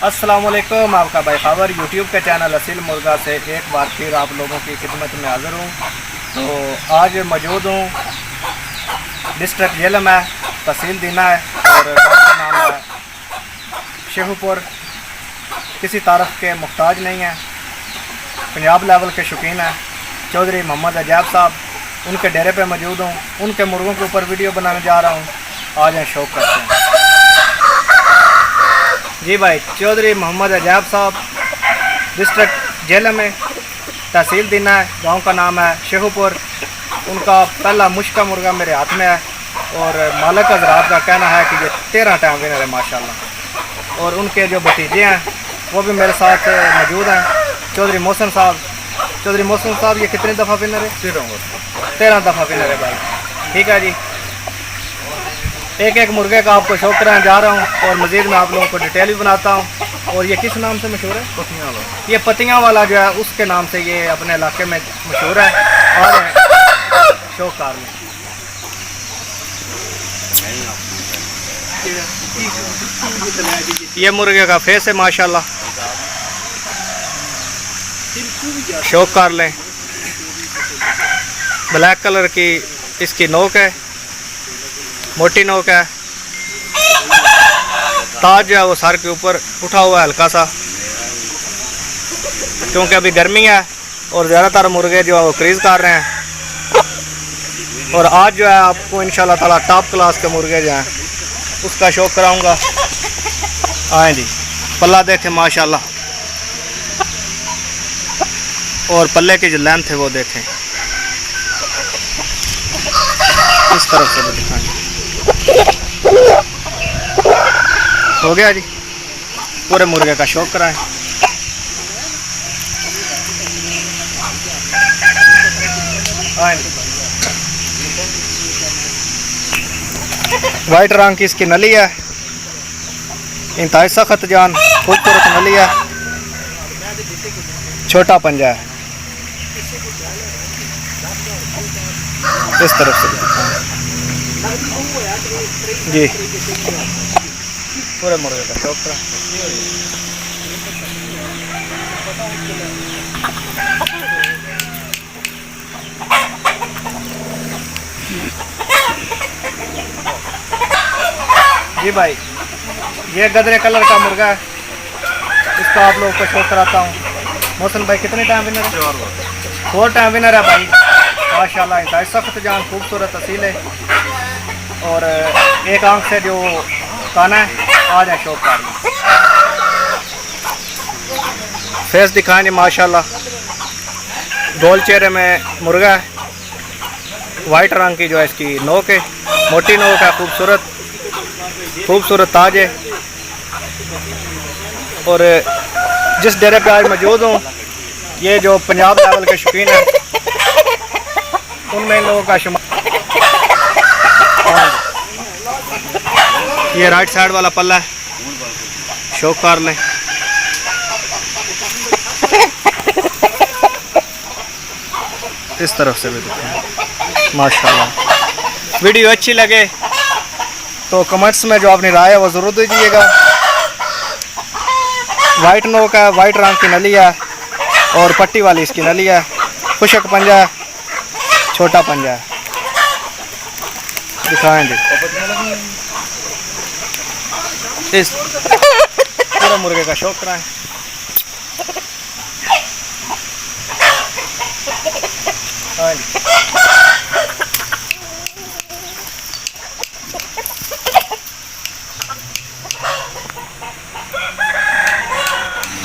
अस्सलामुअलैकुम, आपका भाई खबर यूट्यूब के चैनल असील मुर्गा से एक बार फिर आप लोगों की खिदमत में हाज़िर हूँ। तो आज मौजूद हूँ डिस्ट्रिक्ट झेलम है, तहसील दीना है और गाँव का नाम है शेखुपुर। किसी तारफ़ के मुहताज नहीं है, पंजाब लेवल के शौकीन है चौधरी मोहम्मद अजैब साहब। उनके डेरे पे मौजूद हूँ, उनके मुर्गों के ऊपर वीडियो बनाने जा रहा हूँ। आज हैं शौक करते हैं जी भाई। चौधरी मोहम्मद अजैब साहब, डिस्ट्रिक्ट झेलम में, तहसील दीना है, गांव का नाम है शेखुपुर। उनका पहला मुश्का मुर्गा मेरे हाथ में है और मालिक हज़रात का कहना है कि ये 13 टाइम विनर है माशाल्लाह। और उनके जो भतीजे हैं वो भी मेरे साथ मौजूद हैं, चौधरी मोहसिन साहब। चौधरी मोहसिन साहब, ये कितनी दफ़ा विनर है? 13 दफ़ा विनर है भाई। ठीक है जी, एक एक मुर्गे का आपको शौक कराने जा रहा हूँ और मज़ीद मैं आप लोगों को डिटेल भी बनाता हूँ। और ये किस नाम से मशहूर है? पतियाँ वाला। ये पतियाँ वाला जो है उसके नाम से ये अपने इलाके में मशहूर है। और शौक कार में ये मुर्गे का फेस है माशाल्लाह, शौक कर लें। ब्लैक कलर की इसकी नोक है, मोटी नोक है। ताज जो है वो सर के ऊपर उठा हुआ है हल्का सा, क्योंकि अभी गर्मी है और ज़्यादातर मुर्गे जो है वो क्रीज कर रहे हैं। और आज जो है आपको इंशाल्लाह ताला टॉप क्लास के मुर्गे जो हैं उसका शौक कराऊंगा। आए जी, पल्ला देखें माशाल्लाह, और पल्ले की जो लेंथ है वो देखें। इस तरफ से भी दिखाएं। हो गया जी, पूरे मुर्गे का शौक कराएं। वाइट रंग की इसकी नली है, इंतहाई सख्त जान, खूबसूरत नली है, छोटा पंजा है। इस तरफ से जी, पूरे मुर्गे का शौक कराएं। जी भाई, ये गदरे कलर का मुर्गा है, इसका आप लोगों को शौक कराता हूँ। मोहसिन भाई, कितने टाइम विनर है? 4 टाइम विनर है भाई माशाल्लाह। इंतहाई सख्त जान, खूबसूरत असील है और एक आंख से जो काना है। आज है शौक कार में, फेस दिखाएंगे माशाल्लाह। गोल चेहरे में मुर्गा है, वाइट रंग की जो है इसकी नोक है, मोटी नोक है, खूबसूरत ताज है। और जिस डेरे पे आज मौजूद हूँ, ये जो पंजाब लेवल के शौकीन है उनमें इन लोगों का शुमार। ये राइट साइड वाला पल्ला है, शौक कर लें। इस तरफ से भी देखें माशाल्लाह। वीडियो अच्छी लगे तो कमेंट्स में जो अपनी राय है वो ज़रूर दीजिएगा। वाइट नोक है, वाइट रंग की नली है और पट्टी वाली इसकी नली है, खुशक पंजा है, छोटा पंजा है। दिखाएंगे इस पूरे मुर्गे का शौक कराएं।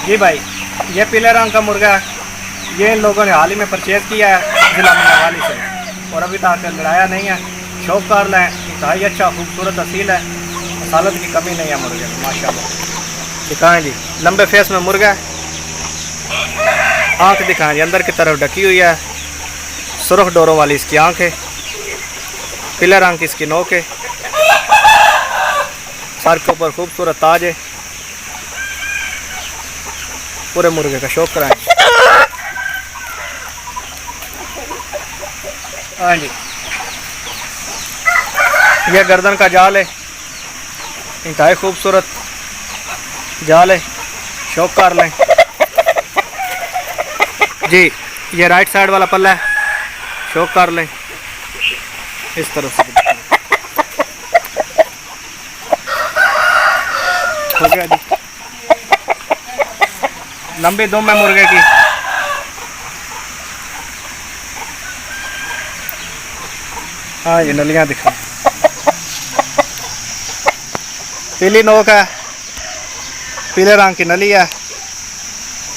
जी भाई, ये पीले रंग का मुर्गा है, ये इन लोगों ने हाल ही में परचेज़ किया है जिला मिनावाली से और अभी तक लड़ाया नहीं है। शौक कर लें, इंतहाई अच्छा खूबसूरत असील है, मसालत की कमी नहीं है मुर्गे में माशाल्लाह। दिखाएं जी, लंबे फेस में मुर्गा है, आँख दिखाएं जी, अंदर की तरफ ढकी हुई है, सुर्ख डोरों वाली इसकी आँख है, पीले रंग की इसकी नोक है, सर के ऊपर खूबसूरत ताज है। पूरे मुर्गे का शौक कराएं। हाँ जी, यह गर्दन का जाल है, इंतहाई खूबसूरत जाल है। शौक कर लें जी। ये राइट साइड वाला पल्ला है, शौक कर लें इस तरफ से। हो गया जी। लंबी दुम है मुर्गे की। हाँ ये नलियाँ दिखा, पीली नोक है, पीले रंग की नली है,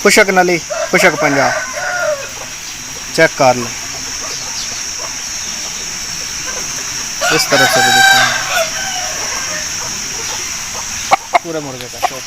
खुशक नली, खुशक पंजा। चेक कर लो इस तरह से भी दिखेंगे पूरे मुर्गे का शौक।